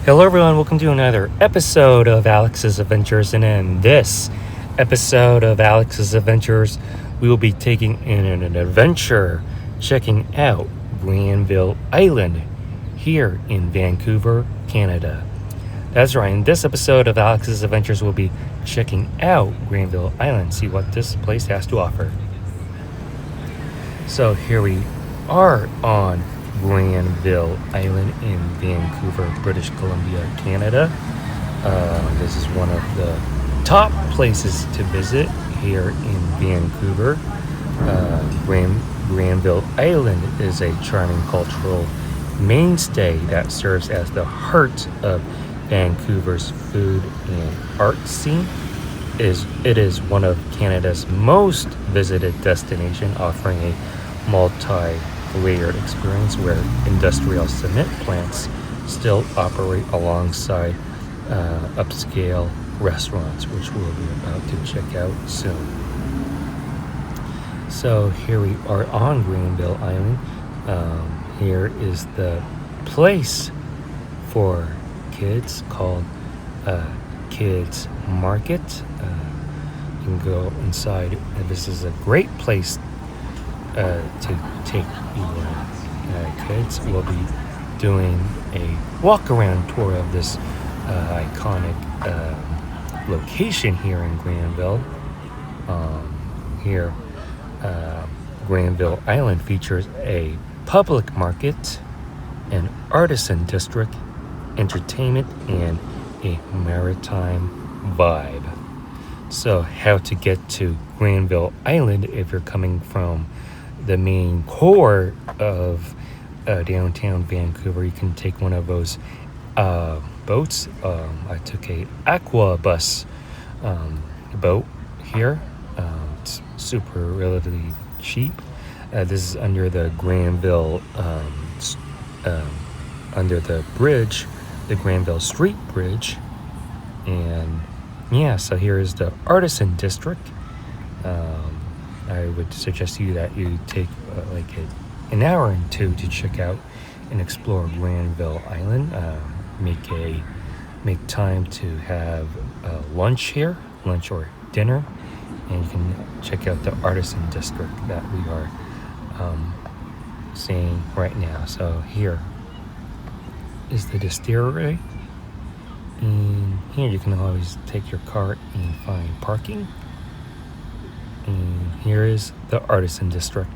Hello everyone, welcome to another episode of Alex's Adventures, and in this episode of Alex's Adventures, we will be taking in an adventure checking out Granville Island here in Vancouver, Canada. That's right, in this episode of Alex's Adventures, we'll be checking out Granville Island, see what this place has to offer. So here we are on Granville Island in Vancouver, British Columbia, Canada. This is one of the top places to visit here in Vancouver. Granville Island is a charming cultural mainstay that serves as the heart of Vancouver's food and art scene. It is one of Canada's most visited destinations, offering a multi-layered experience where industrial cement plants still operate alongside upscale restaurants, which we'll be about to check out soon. So here we are on Granville Island. Here is the place for kids called Kids Market. You can go inside, and this is a great place to take your kids. We'll be doing a walk-around tour of this iconic location here in Granville. Granville Island features a public market, an artisan district, entertainment, and a maritime vibe. So how to get to Granville Island if you're coming from the main core of downtown Vancouver, you can take one of those boats. I took a Aquabus boat here. It's super relatively cheap. This is under the Granville under the bridge, the Granville Street Bridge. And yeah, so here is the Artisan District. I would suggest you that you take an hour and two to check out and explore Granville Island. Make time to have lunch here, lunch or dinner, and you can check out the Artisan District that we are seeing right now. So here is the distillery, and here you can always take your car and find parking. And here is the Artisan District.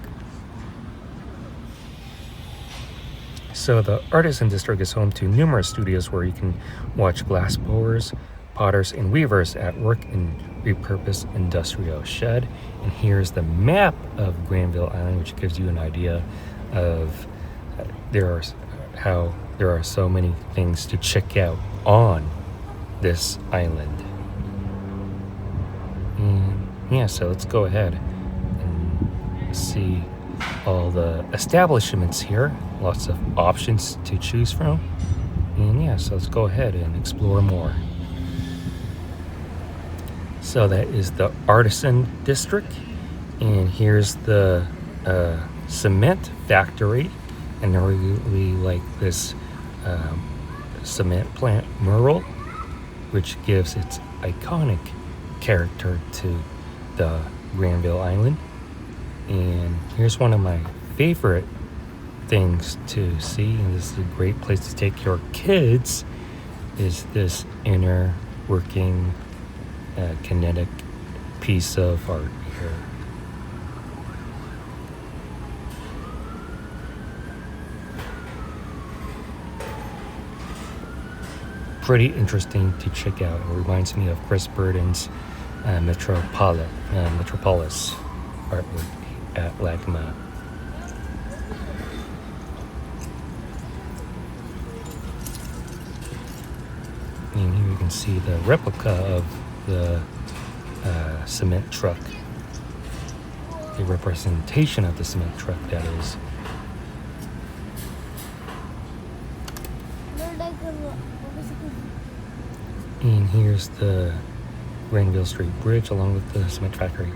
So the Artisan District is home to numerous studios where you can watch glassblowers, potters, and weavers at work in repurposed industrial shed. And here's the map of Granville Island, which gives you an idea of there are so many things to check out on this island. Yeah, so let's go ahead and see all the establishments here. Lots of options to choose from. And yeah, so let's go ahead and explore more. So that is the Artisan District. And here's the cement factory. And I really like this cement plant mural, which gives its iconic character to the Granville Island. And here's one of my favorite things to see, and this is a great place to take your kids, is this inner working kinetic piece of art here. Pretty interesting to check out. It reminds me of Chris Burden's metropolis artwork at Lagma. And here you can see the replica of the cement truck, the representation of the cement truck, that is. And here's the Granville Street Bridge along with the cement factory.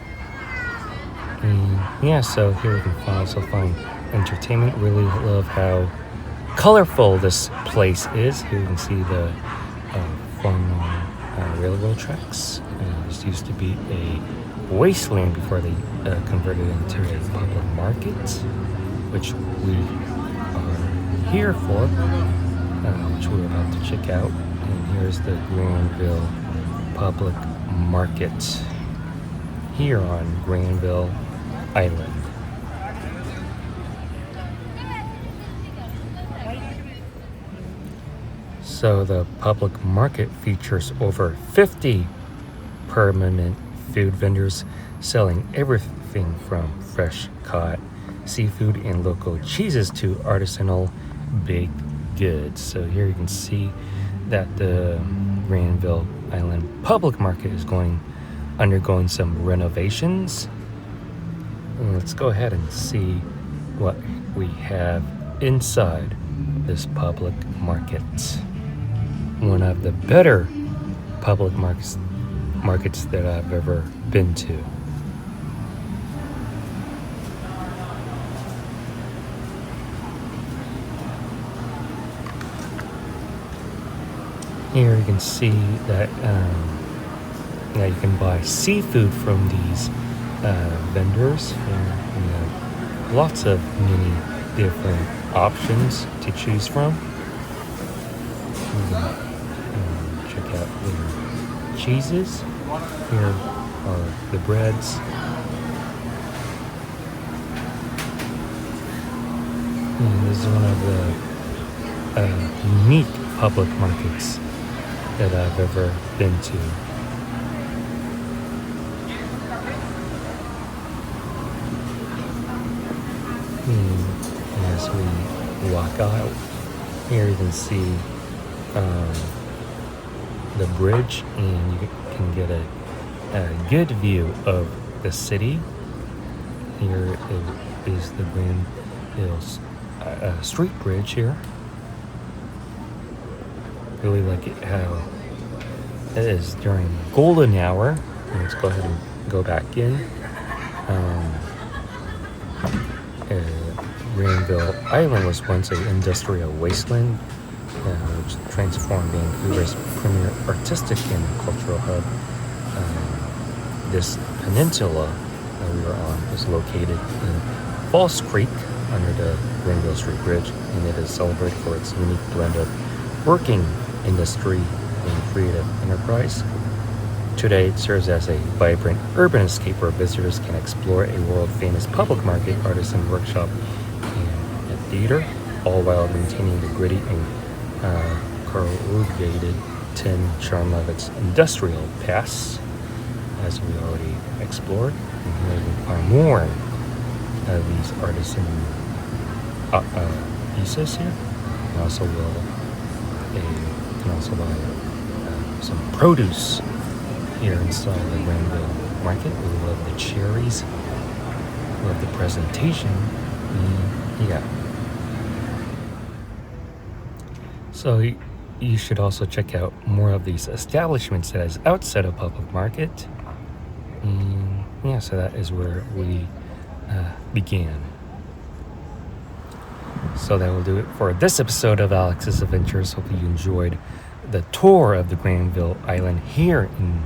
And yeah, so here you can also find entertainment. Really love how colorful this place is. Here you can see the former railroad tracks. This used to be a wasteland before they converted it into a public market, which we are here for, which we're about to check out. And here's the Granville Public Market here on Granville Island. So the public market features over 50 permanent food vendors selling everything from fresh caught seafood and local cheeses to artisanal baked goods. So here you can see that the Granville Island Public Market is undergoing some renovations. And let's go ahead and see what we have inside this public market. One of the better public markets that I've ever been to. Here you can see that you can buy seafood from these vendors. Here we have lots of many different options to choose from. You can check out the cheeses. Here are the breads. And this is one of the unique public markets that I've ever been to. And as we walk out, here you can see the bridge, and you can get a good view of the city. Here is the Granville Street Bridge here. Really like it how it is during golden hour. Let's go ahead and go back in. Granville Island was once an industrial wasteland, which transformed Vancouver's premier artistic and cultural hub. This peninsula that we are on is located in False Creek under the Granville Street Bridge, and it is celebrated for its unique blend of working industry and creative enterprise. Today, it serves as a vibrant urban escape where visitors can explore a world-famous public market, artisan workshop, and a theater, all while maintaining the gritty and corrugated tin charm of its industrial past, as we already explored. And here you can find more of these artisan pieces here. And also you can also buy some produce here inside the Granville Market. We love the cherries, love the presentation. Yeah. So you should also check out more of these establishments that is outside of public market. And yeah, so that is where we began. So that will do it for this episode of Alex's Adventures. Hope you enjoyed the tour of the Granville Island here in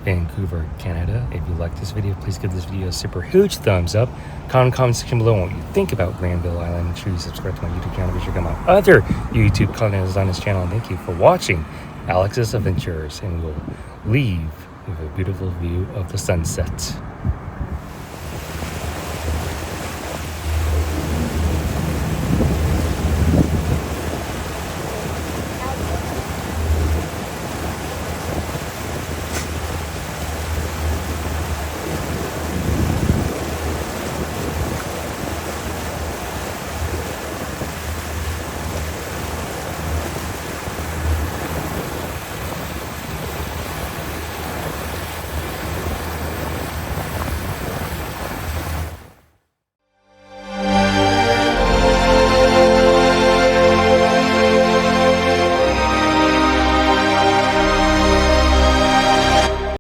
Vancouver, Canada. If you like this video, please give this video a super huge thumbs up. Comment section below what you think about Granville Island. Make sure you subscribe to my YouTube channel. Be sure to check out my other YouTube content on this channel. And thank you for watching Alex's Adventures. And we'll leave with a beautiful view of the sunset.